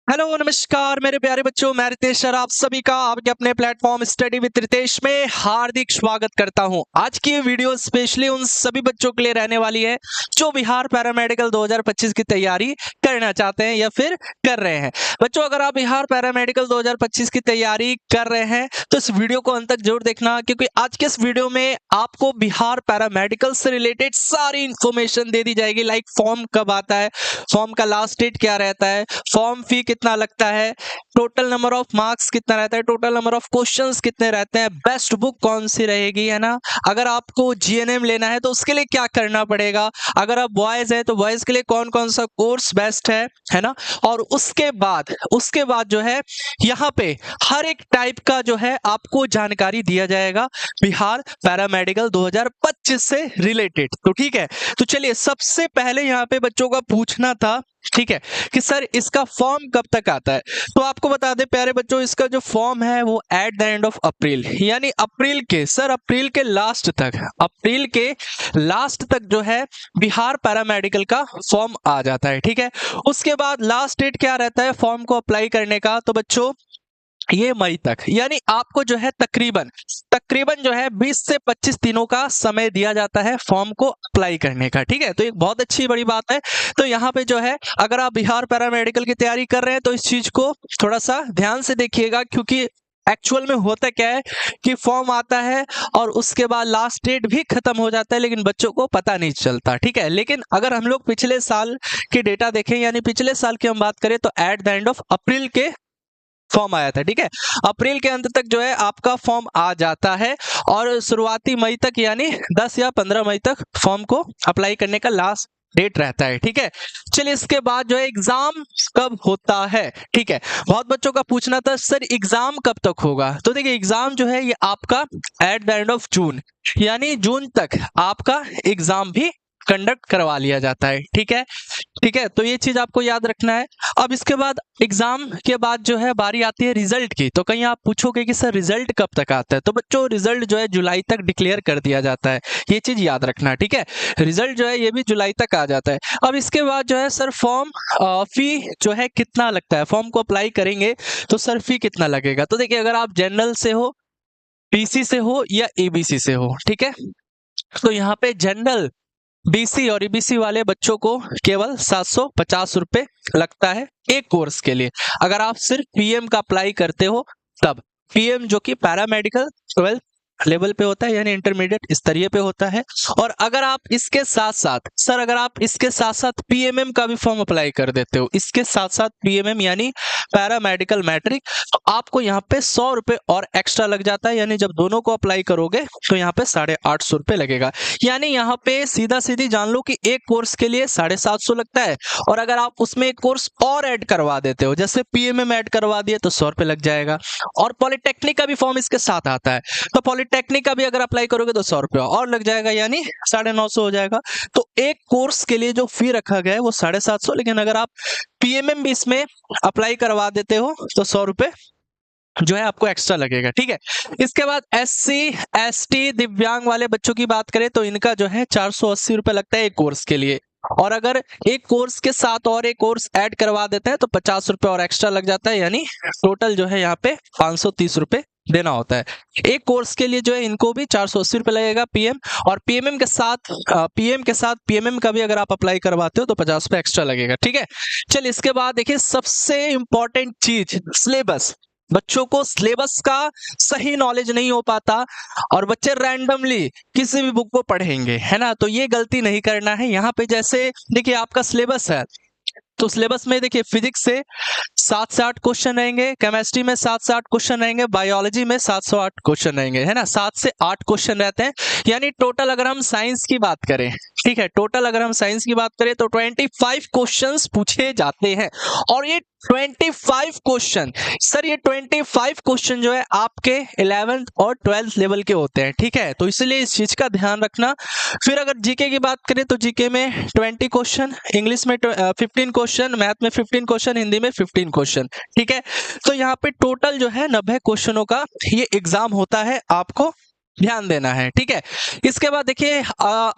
Hello नमस्कार मेरे प्यारे बच्चों, मैं रितेश सर आप सभी का आपके अपने प्लेटफॉर्म स्टडी विद रितेश में हार्दिक स्वागत करता हूं। आज की ये वीडियो स्पेशली उन सभी बच्चों के लिए रहने वाली है जो बिहार पैरामेडिकल 2025 की तैयारी करना चाहते हैं या फिर कर रहे हैं। बच्चों, अगर आप बिहार पैरामेडिकल 2025 की तैयारी कर रहे हैं तो इस वीडियो को अंत तक जरूर देखना, क्योंकि आज के इस वीडियो में आपको बिहार पैरामेडिकल से रिलेटेड सारी इंफॉर्मेशन दे दी जाएगी। लाइक फॉर्म कब आता है, फॉर्म का लास्ट डेट क्या रहता है, फॉर्म फी कितना लगता है, टोटल नंबर ऑफ मार्क्स कितना रहता है, टोटल नंबर ऑफ क्वेश्चंस कितने रहते हैं, बेस्ट बुक कौन सी रहेगी, है ना। अगर आपको जीएनएम लेना है तो उसके लिए क्या करना पड़ेगा, अगर आप बॉयज है तो बॉयज के लिए कौन कौन सा कोर्स बेस्ट है ना। और उसके बाद जो है यहाँ पे हर एक टाइप का जो है आपको जानकारी दिया जाएगा बिहार पैरामेडिकल 2025 से रिलेटेड। तो ठीक है, तो चलिए सबसे पहले यहाँ पे बच्चों का पूछना था, ठीक है, कि सर इसका फॉर्म कब तक आता है। तो आपको बता दें प्यारे बच्चों, इसका जो फॉर्म है वो at the end of April, यानी अप्रैल के लास्ट तक जो है बिहार पैरामेडिकल का फॉर्म आ जाता है। ठीक है, उसके बाद लास्ट डेट क्या रहता है फॉर्म को अप्लाई करने का, तो बच्चों ये मई तक, यानी आपको जो है तकरीबन जो है 20 से 25 दिनों का समय दिया जाता है फॉर्म को अप्लाई करने का। ठीक है, तो एक बहुत अच्छी बड़ी बात है। तो यहाँ पे जो है अगर आप बिहार पैरामेडिकल की तैयारी कर रहे हैं तो इस चीज को थोड़ा सा ध्यान से देखिएगा, क्योंकि एक्चुअल में होता क्या है कि फॉर्म आता है और उसके बाद लास्ट डेट भी खत्म हो जाता है, लेकिन बच्चों को पता नहीं चलता। ठीक है, लेकिन अगर हम लोग पिछले साल के डेटा देखें, यानी पिछले साल की हम बात करें, तो at the end of April के फॉर्म आया था। ठीक है, अप्रैल के अंत तक जो है आपका फॉर्म आ जाता है और शुरुआती मई तक, यानी 10 या 15 मई तक फॉर्म को अप्लाई करने का लास्ट डेट रहता है। ठीक है, चलिए इसके बाद जो है एग्जाम कब होता है। ठीक है, बहुत बच्चों का पूछना था सर एग्जाम कब तक होगा। तो देखिए एग्जाम जो है ये आपका at the end of June, यानी जून तक आपका एग्जाम भी कंडक्ट करवा लिया जाता है। ठीक है, तो ये चीज आपको याद रखना है। अब इसके बाद एग्जाम के बाद जो है बारी आती है रिजल्ट की। तो कहीं आप पूछोगे कि सर रिजल्ट कब तक आता है, तो बच्चों रिजल्ट जो है जुलाई तक डिक्लेयर कर दिया जाता है, ये चीज याद रखना। ठीक है, रिजल्ट जो है ये भी जुलाई तक आ जाता है। अब इसके बाद जो है सर फॉर्म फी जो है कितना लगता है, फॉर्म को अप्लाई करेंगे तो सर फी कितना लगेगा। तो देखिए अगर आप जनरल से हो, पीसी से हो या एबीसी से हो, ठीक है, तो यहाँ पे जनरल, बीसी और ईबीसी वाले बच्चों को केवल 750 रुपए लगता है एक कोर्स के लिए। अगर आप सिर्फ पीएम का अप्लाई करते हो तब, पीएम जो कि पैरामेडिकल 12 लेवल पे होता है, यानी इंटरमीडिएट स्तरीय पे होता है। और अगर आप इसके साथ साथ पीएमएम का भी फॉर्म अप्लाई कर देते हो, इसके साथ साथ पीएमएम यानी पैरामेडिकल मैट्रिक, तो आपको यहाँ पे 100 रुपए और एक्स्ट्रा लग जाता है। यानी जब दोनों को अप्लाई करोगे तो यहाँ पे 850 रुपए लगेगा। यानी यहाँ पे सीधा सीधी जान लो कि एक कोर्स के लिए 750 लगता है, और अगर आप उसमें एक कोर्स और ऐड करवा देते हो, जैसे पीएमएम ऐड करवा दिए, तो 100 रुपए लग जाएगा। और पॉलिटेक्निक का भी फॉर्म इसके साथ आता है, तो पॉलिटेक्निक का भी अगर अप्लाई करोगे तो 100 रुपया और लग जाएगा, यानी 950 हो जाएगा। तो एक कोर्स के लिए जो फी रखा गया है वो 750, लेकिन अगर आप पीएमएम भी इसमें अप्लाई करवा देते हो तो 100 रुपए जो है आपको एक्स्ट्रा लगेगा। ठीक है, इसके बाद एससी एसटी दिव्यांग वाले बच्चों की बात करें तो इनका जो है 480 रुपए लगता है एक कोर्स के लिए, और अगर एक कोर्स के साथ और एक कोर्स ऐड करवा देते हैं तो 50 रुपए और एक्स्ट्रा लग जाता है, यानी टोटल जो है यहाँ पे 530 रुपए देना होता है एक कोर्स के लिए। जो है इनको भी 480 रुपए लगेगा पीएम, और पीएमएम के साथ पीएमएम का भी अगर आप अप्लाई करवाते हो तो 50 रुपए एक्स्ट्रा लगेगा। ठीक है, चलिए इसके बाद देखिए सबसे इंपॉर्टेंट चीज सिलेबस। बच्चों को सिलेबस का सही नॉलेज नहीं हो पाता और बच्चे रैंडमली किसी भी बुक को पढ़ेंगे, है ना, तो ये गलती नहीं करना है। यहाँ पे जैसे देखिए आपका सिलेबस है, तो सिलेबस में देखिए फिजिक्स से 7 से 8 क्वेश्चन रहेंगे, केमिस्ट्री में 7 से 8 क्वेश्चन रहेंगे, बायोलॉजी में 708 क्वेश्चन रहेंगे, है ना, 7 से 8 क्वेश्चन रहते हैं। यानी टोटल अगर हम साइंस की बात करें, ठीक है, टोटल अगर हम साइंस की बात करें तो 25 क्वेश्चंस पूछे जाते हैं। और ये 25 क्वेश्चन, सर ये 25 क्वेश्चन जो है आपके 11th और 12th लेवल के होते हैं। ठीक है, तो इसलिए इस चीज का ध्यान रखना। फिर अगर जीके की बात करें तो जीके में 20 क्वेश्चन, इंग्लिश में 15 क्वेश्चन, मैथ में 15 क्वेश्चन, हिंदी में 15 क्वेश्चन। ठीक है, तो यहाँ पे टोटल जो है 90 क्वेश्चनों का ये एग्जाम होता है आपको ध्यान देना है, ठीक है। इसके बाद देखिए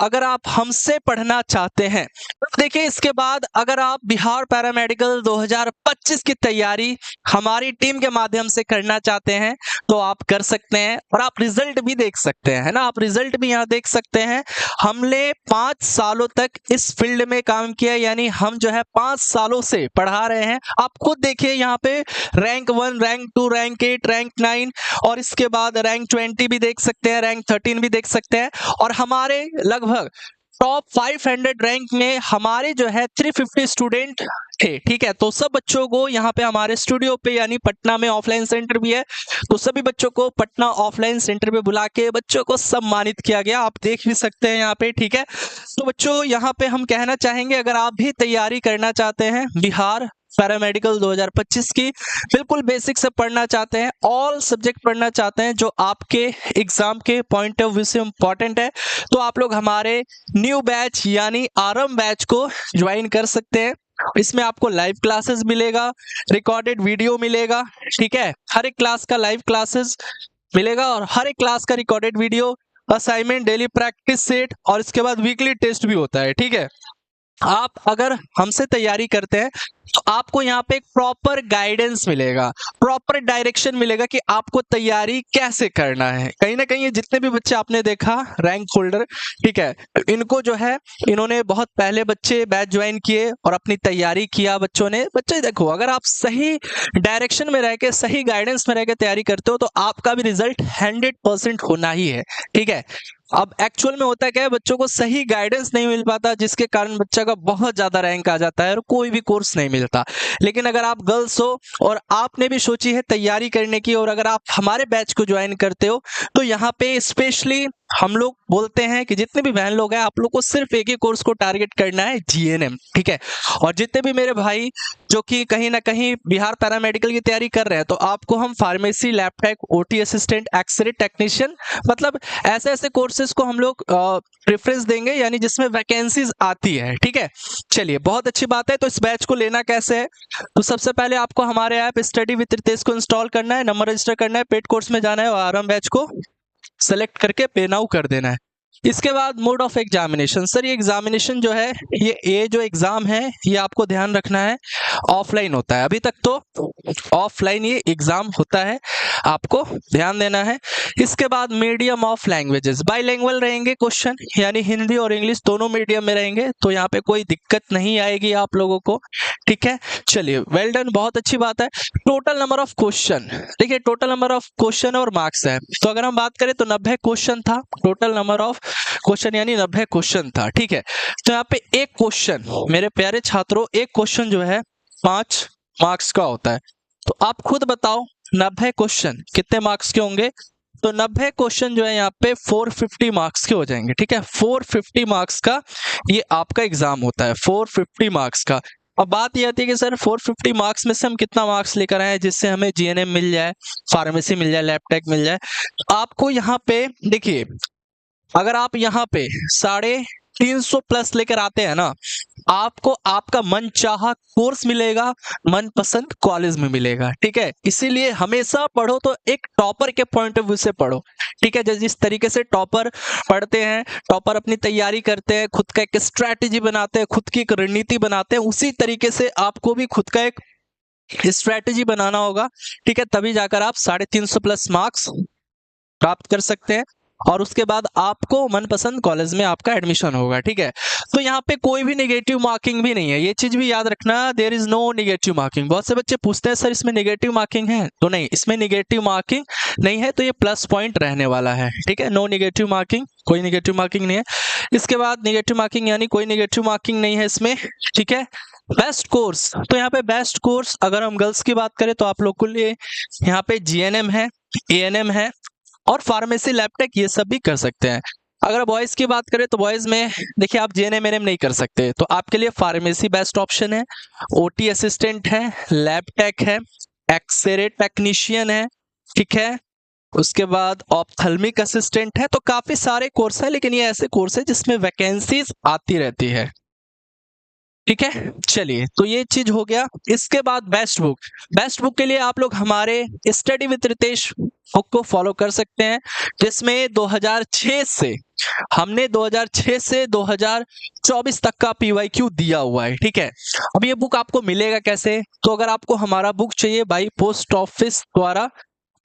अगर आप हमसे पढ़ना चाहते हैं तो देखिए इसके बाद अगर आप बिहार पैरामेडिकल 2025 की तैयारी हमारी टीम के माध्यम से करना चाहते हैं तो आप कर सकते हैं, और आप रिजल्ट भी देख सकते हैं, है ना। आप रिजल्ट भी यहाँ देख सकते हैं। हमने 5 सालों तक इस फील्ड में काम किया, यानी हम जो है 5 सालों से पढ़ा रहे हैं। आप खुद देखिए यहाँ पे रैंक 1, रैंक 2, रैंक 8, रैंक 9 और इसके बाद रैंक 20 भी देख सकते हैं, रैंक 13 भी देख सकते हैं। और हमारे लगभग टॉप 500 रैंक में हमारे जो है 350 स्टूडेंट थे, ठीक है। तो सब बच्चों को यहाँ पे हमारे स्टूडियो पे यानी पटना में ऑफलाइन सेंटर भी है, तो सभी बच्चों को पटना ऑफलाइन सेंटर पे बुला के बच्चों को सम्मानित किया गया, आप देख भी सकते हैं यहाँ पे, ठीक है। तो बच्चों यहाँ पे हम कहना चाहेंगे अगर आप भी तैयारी करना चाहते हैं बिहार पैरामेडिकल 2025 की, बिल्कुल बेसिक से पढ़ना चाहते हैं, ऑल सब्जेक्ट पढ़ना चाहते हैं जो आपके एग्जाम के पॉइंट ऑफ व्यू से इंपॉर्टेंट है, तो आप लोग हमारे न्यू बैच यानी आरंभ बैच को ज्वाइन कर सकते हैं। इसमें आपको लाइव क्लासेस मिलेगा, रिकॉर्डेड वीडियो मिलेगा, ठीक है। हर एक क्लास का लाइव क्लासेस मिलेगा और हर एक क्लास का recorded video, assignment, daily practice set और इसके बाद वीकली टेस्ट भी होता है, ठीक है। आप अगर हमसे तैयारी करते हैं तो आपको यहाँ पे एक प्रॉपर गाइडेंस मिलेगा, प्रॉपर डायरेक्शन मिलेगा कि आपको तैयारी कैसे करना है। कहीं ना कहीं ये जितने भी बच्चे आपने देखा रैंक होल्डर, ठीक है, इनको जो है इन्होंने बहुत पहले बच्चे बैच ज्वाइन किए और अपनी तैयारी किया। बच्चे देखो अगर आप सही डायरेक्शन में रह के, सही गाइडेंस में रह के तैयारी करते हो तो आपका भी रिजल्ट 100% होना ही है, ठीक है। अब एक्चुअल में होता क्या है, बच्चों को सही गाइडेंस नहीं मिल पाता, जिसके कारण बच्चा का बहुत ज्यादा रैंक आ जाता है और कोई भी कोर्स नहीं मिलता। लेकिन अगर आप गर्ल्स हो और आपने भी सोची है तैयारी करने की और अगर आप हमारे बैच को ज्वाइन करते हो तो यहाँ पे स्पेशली हम लोग बोलते हैं कि जितने भी बहन लोग हैं आप लोग को सिर्फ एक ही कोर्स को टारगेट करना है, जीएनएम, ठीक है। और जितने भी मेरे भाई जो कि कहीं ना कहीं बिहार पैरामेडिकल की तैयारी कर रहे हैं तो आपको हम pharmacy, lab tech, OT assistant, X-ray technician, मतलब ऐसे ऐसे कोर्सेज को हम लोग प्रेफरेंस देंगे, यानी जिसमें वैकेंसीज आती है, ठीक है। चलिए बहुत अच्छी बात है। तो इस बैच को लेना कैसे है, तो सबसे पहले आपको हमारे ऐप स्टडी विद रितेश को इंस्टॉल करना है, नंबर रजिस्टर करना है, पेड कोर्स में जाना है और आरंभ बैच को सेलेक्ट करके पे नाउ कर देना है। इसके बाद मोड ऑफ एग्जामिनेशन, सर ये एग्जामिनेशन जो है ये जो एग्जाम है ये आपको ध्यान रखना है ऑफलाइन होता है, अभी तक तो ऑफलाइन ये एग्जाम होता है, आपको ध्यान देना है। इसके बाद मीडियम ऑफ लैंग्वेजेस, बाइलिंगुअल रहेंगे क्वेश्चन, यानी हिंदी और इंग्लिश दोनों मीडियम में रहेंगे, तो यहाँ पे कोई दिक्कत नहीं आएगी आप लोगों को, ठीक है। चलिए वेल डन, बहुत अच्छी बात है। टोटल नंबर ऑफ क्वेश्चन, देखिए टोटल नंबर ऑफ क्वेश्चन और मार्क्स है, तो अगर हम बात करें तो 90 क्वेश्चन था, टोटल नंबर ऑफ क्वेश्चन यानी 90 क्वेश्चन था, ठीक है। तो यहाँ पे एक क्वेश्चन, मेरे प्यारे छात्रों, एक क्वेश्चन जो है 5 मार्क्स का होता है, तो आप खुद बताओ 90 क्वेश्चन कितने मार्क्स के होंगे, तो 90 क्वेश्चन जो है यहाँ पे 450 मार्क्स के हो जाएंगे, ठीक है। 450 मार्क्स का ये आपका एग्जाम होता है, 450 मार्क्स का। अब बात ये आती है कि सर 450 मार्क्स में से हम कितना मार्क्स लेकर आए जिससे हमें जीएनएम मिल जाए, फार्मेसी मिल जाए, लैब टेक मिल जाए। तो आपको यहाँ पे देखिए अगर आप यहाँ पे 350 प्लस लेकर आते हैं ना, आपको आपका मनचाहा कोर्स मिलेगा, मनपसंद कॉलेज में मिलेगा, ठीक है। इसीलिए हमेशा पढ़ो तो एक टॉपर के पॉइंट ऑफ व्यू से पढ़ो, ठीक है। जिस तरीके से टॉपर पढ़ते हैं, टॉपर अपनी तैयारी करते हैं, खुद का एक स्ट्रैटेजी बनाते हैं, खुद की एक रणनीति बनाते हैं, उसी तरीके से आपको भी खुद का एक स्ट्रैटेजी बनाना होगा, ठीक है। तभी जाकर आप 350 प्लस मार्क्स प्राप्त कर सकते हैं और उसके बाद आपको मनपसंद कॉलेज में आपका एडमिशन होगा, ठीक है। तो यहाँ पे कोई भी नेगेटिव मार्किंग भी नहीं है, ये चीज भी याद रखना, there is no negative marking. बहुत से बच्चे पूछते हैं सर इसमें नेगेटिव मार्किंग है, तो नहीं, इसमें नेगेटिव मार्किंग नहीं है, तो ये प्लस पॉइंट रहने वाला है, ठीक है। नो नेगेटिव मार्किंग, कोई नेगेटिव मार्किंग नहीं है। इसके बाद नेगेटिव मार्किंग यानी कोई नेगेटिव मार्किंग नहीं है इसमें, ठीक है। बेस्ट कोर्स, तो यहाँ पे बेस्ट कोर्स अगर हम गर्ल्स की बात करें तो आप लोग के लिए यहाँ पे जीएनएम है, एएनएम है और फार्मेसी, लैब टेक, ये सब भी कर सकते हैं। अगर बॉयज की बात करें तो बॉयज में देखिए आप जेएनएम एएनएम नहीं कर सकते, तो आपके लिए फार्मेसी बेस्ट ऑप्शन है, ओटी असिस्टेंट है, लैब टेक है, एक्सरे टेक्नीशियन है, ठीक है। उसके बाद ऑप्थल्मिक असिस्टेंट है, तो काफी सारे कोर्स है, लेकिन ये ऐसे कोर्स है जिसमें वैकेंसीज आती रहती है, ठीक है। चलिए तो ये चीज हो गया। इसके बाद बेस्ट बुक, बेस्ट बुक के लिए आप लोग हमारे स्टडी विद रितेश बुक को फॉलो कर सकते हैं, जिसमें 2006 से हमने 2006 से 2024 तक का पीवाईक्यू दिया हुआ है। ठीक है, अब ये बुक आपको मिलेगा कैसे? तो अगर आपको हमारा बुक चाहिए बाई पोस्ट ऑफिस द्वारा,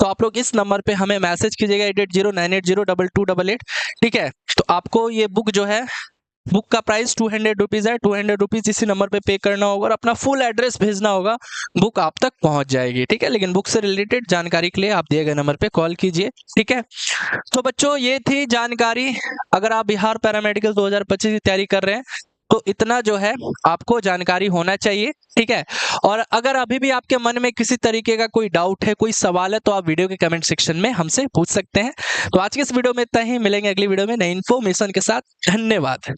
तो आप लोग इस नंबर पे हमें मैसेज कीजिएगा 8809802288। ठीक है, तो आपको ये बुक जो है, बुक का प्राइस 200 रुपीज है। 200 रुपीज इसी नंबर पे करना होगा और अपना फुल एड्रेस भेजना होगा, बुक आप तक पहुंच जाएगी। ठीक है, लेकिन बुक से रिलेटेड जानकारी के लिए आप दिए गए नंबर पे कॉल कीजिए। ठीक है, तो बच्चों ये थी जानकारी। अगर आप बिहार पैरामेडिकल 2025 की तैयारी कर रहे हैं तो इतना जो है आपको जानकारी होना चाहिए। ठीक है, और अगर अभी भी आपके मन में किसी तरीके का कोई डाउट है, कोई सवाल है, तो आप वीडियो के कमेंट सेक्शन में हमसे पूछ सकते हैं। तो आज के इस वीडियो में इतना ही, मिलेंगे अगली वीडियो में नई इन्फॉर्मेशन के साथ। धन्यवाद।